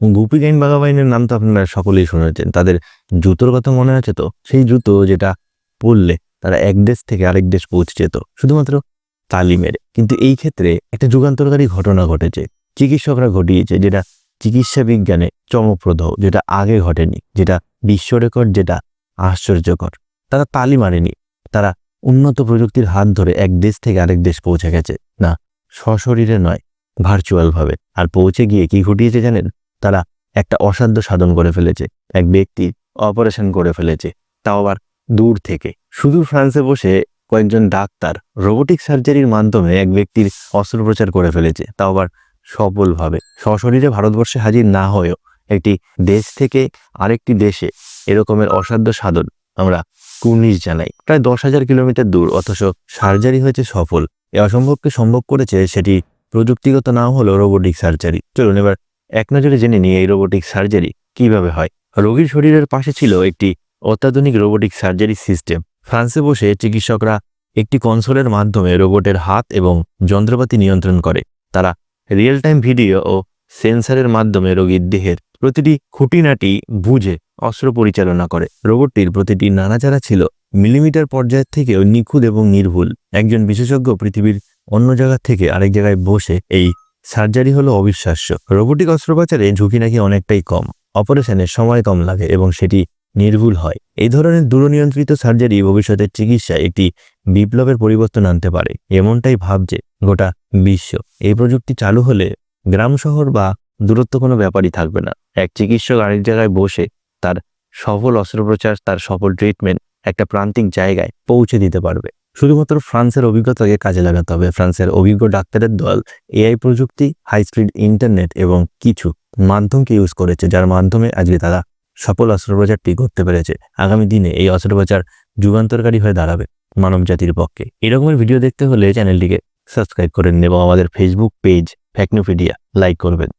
গুপি গাইন বাঘাবাইনের নাম তো আপনারা সকলেই শুনেছেন। তাদের জুতোর কথা মনে আছে তো? সেই জুতো যেটা পরলে তারা এক দেশ থেকে আরেক দেশ পৌঁছে যেত শুধুমাত্র তালি মেরে। কিন্তু এই ক্ষেত্রে একটা যুগান্তকারী ঘটনা ঘটেছে, চিকিৎসকরা ঘটিয়েছে, যেটা চিকিৎসা বিজ্ঞানে চমকপ্রদ, যেটা আগে ঘটেনি, যেটা বিশ্ব রেকর্ড, যেটা আশ্চর্যকর। তারা তালি মারেনি, তারা উন্নত প্রযুক্তির হাত ধরে এক দেশ থেকে আরেক দেশ পৌঁছে গেছে। না, সশরীরে নয়, ভার্চুয়াল ভাবে। আর পৌঁছে গিয়ে কি ঘটিয়েছে জানেন? তারা একটা অসাধ্য সাধন করে ফেলেছে, এক ব্যক্তির অপারেশন করে ফেলেছে, তাও আবার দূর থেকে। শুধু ফ্রান্সে বসে কয়েকজন ডাক্তার রোবোটিক সার্জারির মাধ্যমে এক ব্যক্তির অস্ত্রোপচার করে ফেলেছে, তাও আবার সফলভাবে। সশরীরে ভারতবর্ষে হাজির না হয়েও একটি দেশ থেকে আরেকটি দেশে এরকমের অসাধ্য সাধন আমরা কুর্নিশ জানাই। প্রায় 10,000 কিলোমিটার দূর, অথচ সার্জারি হয়েছে সফল। এ অসম্ভবকে সম্ভব করেছে সেটি প্রযুক্তিগত নাম হলো রোবোটিক সার্জারি। চলুন এবার এক নজরে জেনে নিই এই রোবোটিক সার্জারি কিভাবে হয়। রোগীর শরীরের পাশে ছিল একটি অত্যাধুনিক রোবোটিক সার্জারি সিস্টেম। ফ্রান্সে বসে চিকিৎসকরা একটি কনসোলের মাধ্যমে রোবটের হাত এবং যন্ত্রপাতি নিয়ন্ত্রণ করে। তারা রিয়েল টাইম ভিডিও ও সেন্সারের মাধ্যমে রোগীর দেহের প্রতিটি খুঁটিনাটি বুঝে অস্ত্র পরিচালনা করে। রোবটটির প্রতিটি নাড়াচাড়া ছিল মিলিমিটার পর্যায়ের থেকেও নিখুঁত এবং নির্ভুল। একজন বিশেষজ্ঞ পৃথিবীর অন্য জায়গা থেকে আরেক জায়গায় বসে এই সার্জারি হলো অবিশ্বাস্য। রোবোটিক অস্ত্রোপচারে ঝুঁকি নাকি অনেকটাই কম, অপারেশনের সময় কম লাগে এবং সেটি নির্ভুল হয়। এই ধরনের দূরনিয়ন্ত্রিত সার্জারি ভবিষ্যতের চিকিৎসায় একটি বিপ্লবের পরিবর্তন আনতে পারে, এমনটাই ভাবছে গোটা বিশ্ব। এই প্রযুক্তি চালু হলে গ্রাম শহর বা দূরত্ব কোনো ব্যাপারই থাকবে না। এক চিকিৎসক আরেক জায়গায় বসে তার সফল অস্ত্রোপচার, তার সফল ট্রিটমেন্ট একটা প্রান্তিক জায়গায় পৌঁছে দিতে পারবে। শুধুমাত্র ফ্রান্সের অভিজ্ঞতাকে কাজে লাগাতে হবে। ফ্রান্সের অভিজ্ঞ ডাক্তারের দল এআই প্রযুক্তি, হাই স্পিড ইন্টারনেট এবং কিছু মাধ্যমকে ইউজ করেছে, যার মাধ্যমে আজকে তারা সফল অস্ত্রোপচারটি করতে পেরেছে। আগামী দিনে এই অস্ত্রোপচার যুগান্তরকারী হয়ে দাঁড়াবে মানব জাতির পক্ষে। এরকমের ভিডিও দেখতে হলে চ্যানেলটিকে সাবস্ক্রাইব করে নিন এবং আমাদের ফেসবুক পেজ ফ্যাকনোপিডিয়া লাইক করবেন।